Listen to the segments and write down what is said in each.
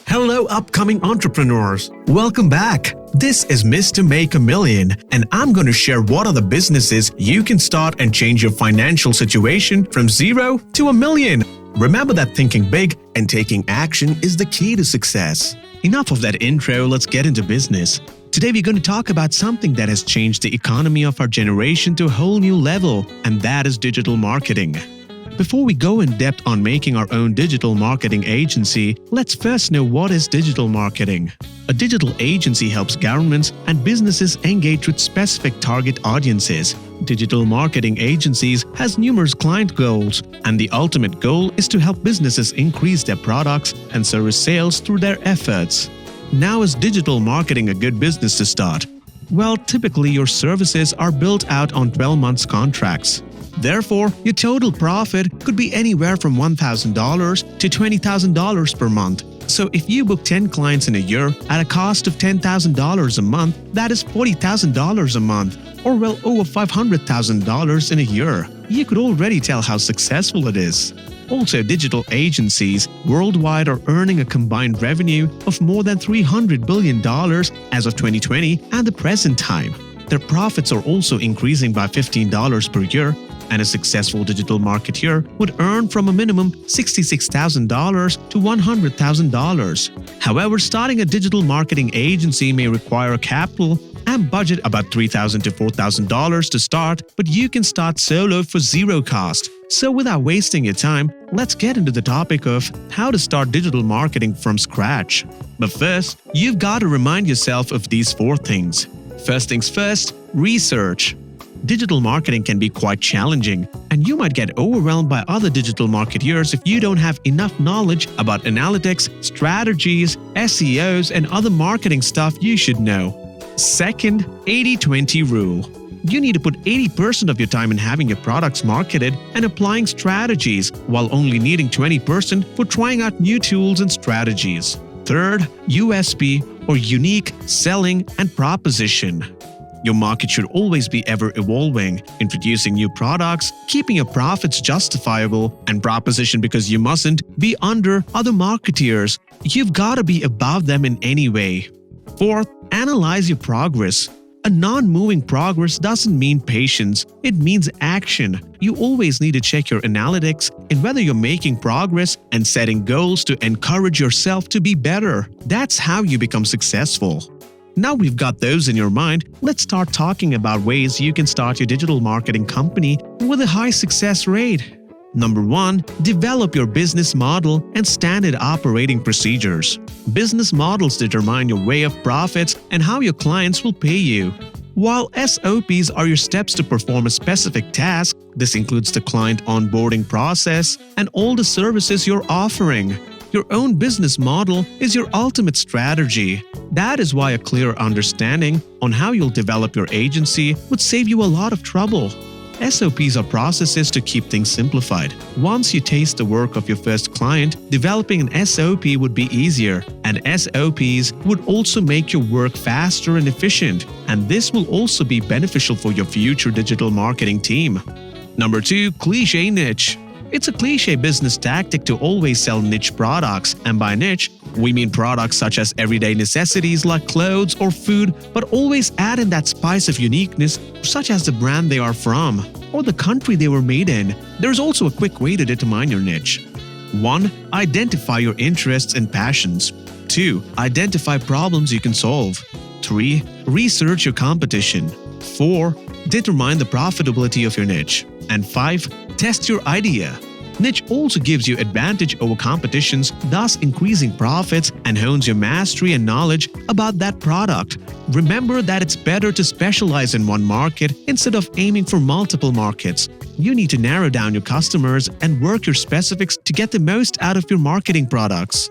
Hello, upcoming entrepreneurs. Welcome back. This is Mr. Make a Million, and I'm going to share what are the businesses you can start and change your financial situation from 0 to $1 million. Remember that thinking big and taking action is the key to success. Enough of that intro, let's get into business. Today we're going to talk about something that has changed the economy of our generation to a whole new level, and that is digital marketing. Before we go in depth on making our own digital marketing agency, let's first know what is digital marketing. A digital agency helps governments and businesses engage with specific target audiences. Digital marketing agencies has numerous client goals, and the ultimate goal is to help businesses increase their products and service sales through their efforts. Now, is digital marketing a good business to start? Well, typically your services are built out on 12 months contracts. Therefore, your total profit could be anywhere from $1,000 to $20,000 per month. So if you book 10 clients in a year at a cost of $10,000 a month, that is $40,000 a month, or well over $500,000 in a year. You could already tell how successful it is. Also, digital agencies worldwide are earning a combined revenue of more than $300 billion as of 2020 and the present time. Their profits are also increasing by $15 per year, and a successful digital marketer would earn from a minimum $66,000 to $100,000. However, starting a digital marketing agency may require a capital and budget about $3,000 to $4,000 to start, but you can start solo for zero cost. So without wasting your time, let's get into the topic of how to start digital marketing from scratch. But first, you've got to remind yourself of these 4 things. First things first, research. Digital marketing can be quite challenging, and you might get overwhelmed by other digital marketers if you don't have enough knowledge about analytics, strategies, SEOs, and other marketing stuff you should know. Second, 80-20 rule. You need to put 80% of your time in having your products marketed and applying strategies, while only needing 20% for trying out new tools and strategies. Third, USP or unique selling and proposition. Your market should always be ever evolving, introducing new products, keeping your profits justifiable, and proposition because you mustn't be under other marketeers. You've got to be above them in any way. Fourth, analyze your progress. A non-moving progress doesn't mean patience, it means action. You always need to check your analytics and whether you're making progress and setting goals to encourage yourself to be better. That's how you become successful. Now we've got those in your mind, let's start talking about ways you can start your digital marketing company with a high success rate. Number 1, develop your business model and standard operating procedures. Business models determine your way of profits and how your clients will pay you. While SOPs are your steps to perform a specific task, this includes the client onboarding process and all the services you're offering. Your own business model is your ultimate strategy. That is why a clear understanding on how you'll develop your agency would save you a lot of trouble. SOPs are processes to keep things simplified. Once you taste the work of your first client, developing an SOP would be easier, and SOPs would also make your work faster and efficient, and this will also be beneficial for your future digital marketing team. Number 2, cliché niche. It's a cliché business tactic to always sell niche products, and by niche, we mean products such as everyday necessities like clothes or food, but always add in that spice of uniqueness, such as the brand they are from or the country they were made in. There's also a quick way to determine your niche. 1. Identify your interests and passions. 2. Identify problems you can solve. 3. Research your competition. 4. Determine the profitability of your niche. And 5. Test your idea. Niche also gives you advantage over competitions, thus increasing profits and hones your mastery and knowledge about that product. Remember that it's better to specialize in one market instead of aiming for multiple markets. You need to narrow down your customers and work your specifics to get the most out of your marketing products.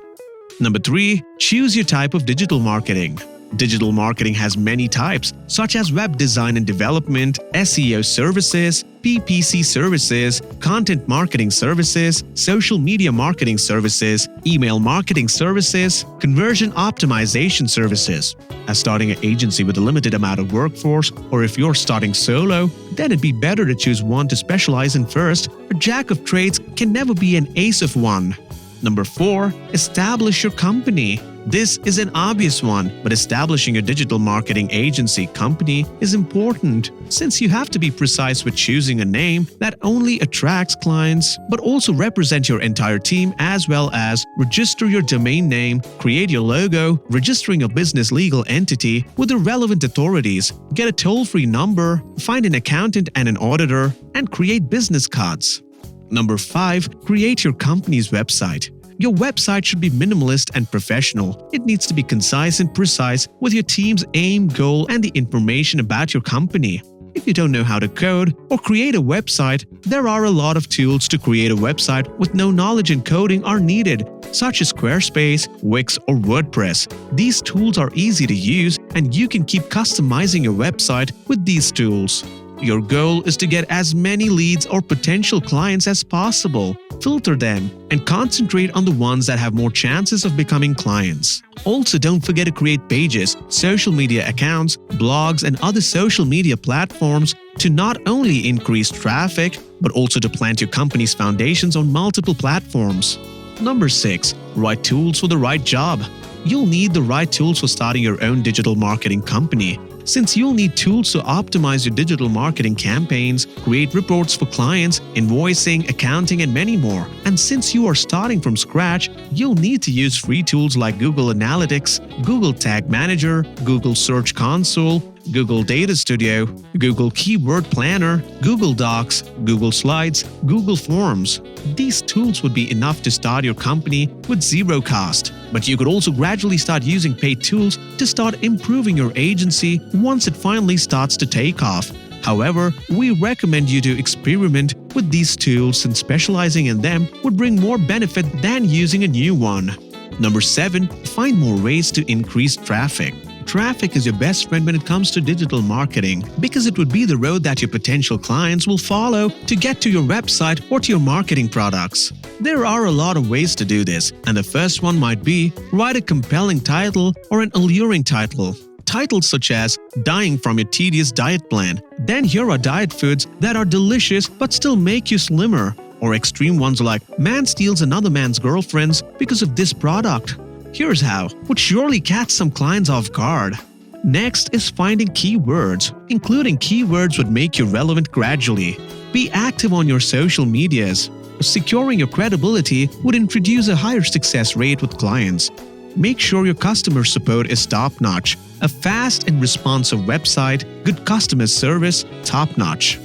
Number 3, choose your type of digital marketing. Digital marketing has many types, such as web design and development, SEO services, PPC services, content marketing services, social media marketing services, email marketing services, conversion optimization services. As starting an agency with a limited amount of workforce, or if you're starting solo, then it'd be better to choose one to specialize in first. A jack of trades can never be an ace of one. Number 4. Establish your company. This is an obvious one, but establishing a digital marketing agency company is important since you have to be precise with choosing a name that only attracts clients but also represent your entire team, as well as register your domain name, create your logo, registering a business legal entity with the relevant authorities, get a toll-free number, find an accountant and an auditor, and create business cards. Number 5. Create your company's website. Your website should be minimalist and professional. It needs to be concise and precise with your team's aim, goal, and the information about your company. If you don't know how to code or create a website, there are a lot of tools to create a website with no knowledge in coding are needed, such as Squarespace, Wix, or WordPress. These tools are easy to use and you can keep customizing your website with these tools. Your goal is to get as many leads or potential clients as possible. Filter them and concentrate on the ones that have more chances of becoming clients. Also, don't forget to create pages, social media accounts, blogs, and other social media platforms to not only increase traffic, but also to plant your company's foundations on multiple platforms. Number 6. Right tools for the right job. You'll need the right tools for starting your own digital marketing company. Since you'll need tools to optimize your digital marketing campaigns, create reports for clients, invoicing, accounting, and many more. And since you are starting from scratch, you'll need to use free tools like Google Analytics, Google Tag Manager, Google Search Console, Google Data Studio, Google Keyword Planner, Google Docs, Google Slides, Google Forms. These tools would be enough to start your company with zero cost. But you could also gradually start using paid tools to start improving your agency once it finally starts to take off. However, we recommend you to experiment with these tools, since specializing in them would bring more benefit than using a new one. Number 7. Find more ways to increase traffic. Traffic is your best friend when it comes to digital marketing because it would be the road that your potential clients will follow to get to your website or to your marketing products. There are a lot of ways to do this, and the first one might be write a compelling title or an alluring title. Titles such as "Dying from Your Tedious Diet Plan," "Then Here Are Diet Foods That Are Delicious But Still Make You Slimmer," or extreme ones like "Man Steals Another Man's Girlfriends Because of This Product. Here's How" would surely catch some clients off guard. Next is finding keywords. Including keywords would make you relevant gradually. Be active on your social medias. Securing your credibility would introduce a higher success rate with clients. Make sure your customer support is top-notch. A fast and responsive website, good customer service, top-notch.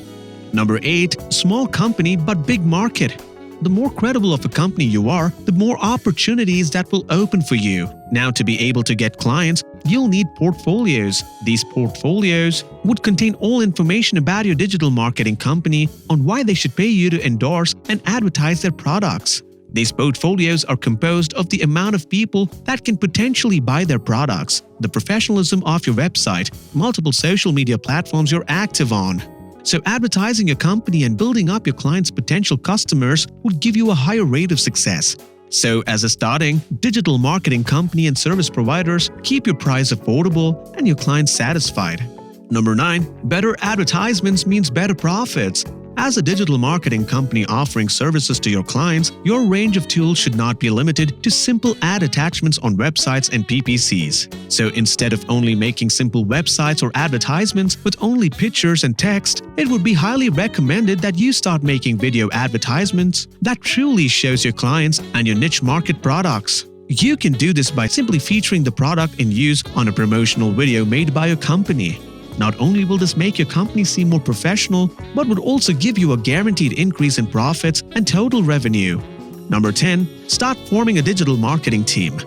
Number 8. Small company but big market. The more credible of a company you are, the more opportunities that will open for you. Now, to be able to get clients, you'll need portfolios. These portfolios would contain all information about your digital marketing company on why they should pay you to endorse and advertise their products. These portfolios are composed of the amount of people that can potentially buy their products, the professionalism of your website, multiple social media platforms you're active on. So advertising your company and building up your clients' potential customers would give you a higher rate of success. So as a starting digital marketing company and service providers, keep your price affordable and your clients satisfied. Number 9. Better advertisements means better profits. As a digital marketing company offering services to your clients, your range of tools should not be limited to simple ad attachments on websites and PPCs. So instead of only making simple websites or advertisements with only pictures and text, it would be highly recommended that you start making video advertisements that truly shows your clients and your niche market products. You can do this by simply featuring the product in use on a promotional video made by your company. Not only will this make your company seem more professional, but would also give you a guaranteed increase in profits and total revenue. Number 10. Start forming a digital marketing team.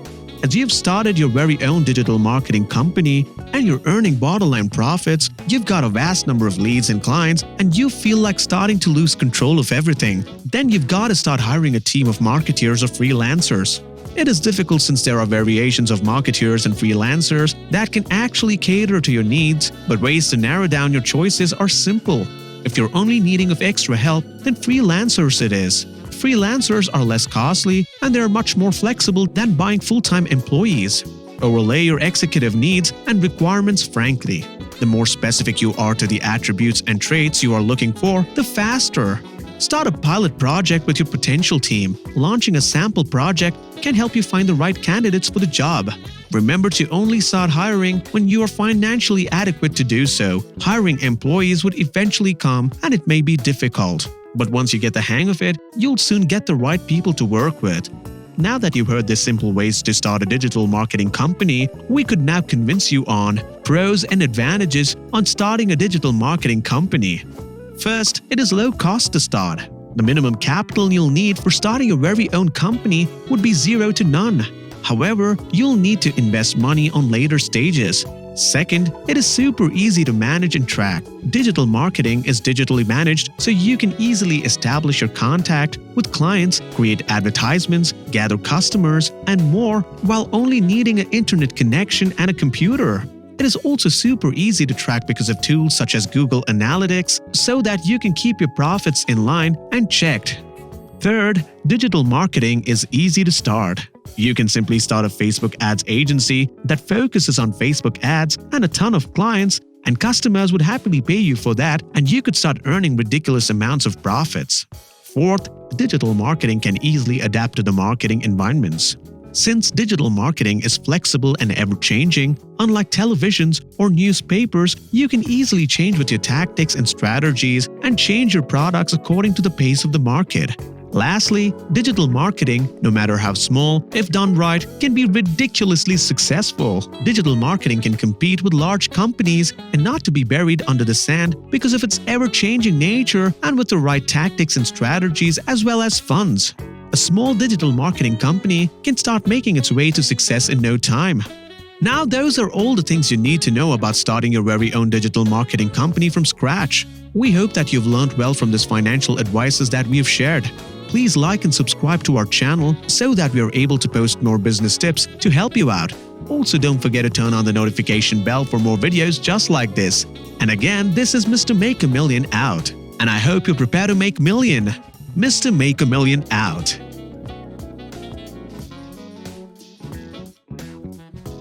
As you've started your very own digital marketing company and you're earning bottom-line profits, you've got a vast number of leads and clients, and you feel like starting to lose control of everything, then you've got to start hiring a team of marketeers or freelancers. It is difficult since there are variations of marketers and freelancers that can actually cater to your needs, but ways to narrow down your choices are simple. If you're only needing of extra help, then freelancers it is. Freelancers are less costly and they're much more flexible than buying full-time employees. Overlay your executive needs and requirements frankly. The more specific you are to the attributes and traits you are looking for, the faster. Start a pilot project with your potential team. Launching a sample project can help you find the right candidates for the job. Remember to only start hiring when you are financially adequate to do so. Hiring employees would eventually come and it may be difficult. But once you get the hang of it, you'll soon get the right people to work with. Now that you've heard the simple ways to start a digital marketing company, we could now convince you on pros and advantages on starting a digital marketing company. First, it is low cost to start. The minimum capital you'll need for starting your very own company would be zero to none. However, you'll need to invest money on later stages. Second, it is super easy to manage and track. Digital marketing is digitally managed, so you can easily establish your contact with clients, create advertisements, gather customers, and more while only needing an internet connection and a computer. It is also super easy to track because of tools such as Google Analytics, so that you can keep your profits in line and checked. Third, digital marketing is easy to start. You can simply start a Facebook ads agency that focuses on Facebook ads and a ton of clients, and customers would happily pay you for that, and you could start earning ridiculous amounts of profits. Fourth, digital marketing can easily adapt to the marketing environments. Since digital marketing is flexible and ever-changing, unlike televisions or newspapers, you can easily change with your tactics and strategies and change your products according to the pace of the market. Lastly, digital marketing, no matter how small, if done right, can be ridiculously successful. Digital marketing can compete with large companies and not to be buried under the sand because of its ever-changing nature and with the right tactics and strategies as well as funds. A small digital marketing company can start making its way to success in no time. Now, those are all the things you need to know about starting your very own digital marketing company from scratch. We hope that you've learned well from this financial advices that we have shared. Please like and subscribe to our channel so that we are able to post more business tips to help you out. Also, don't forget to turn on the notification bell for more videos just like this. And again, this is Mr. Make a Million out. And I hope you're prepared to make million. Mr. Make a Million out.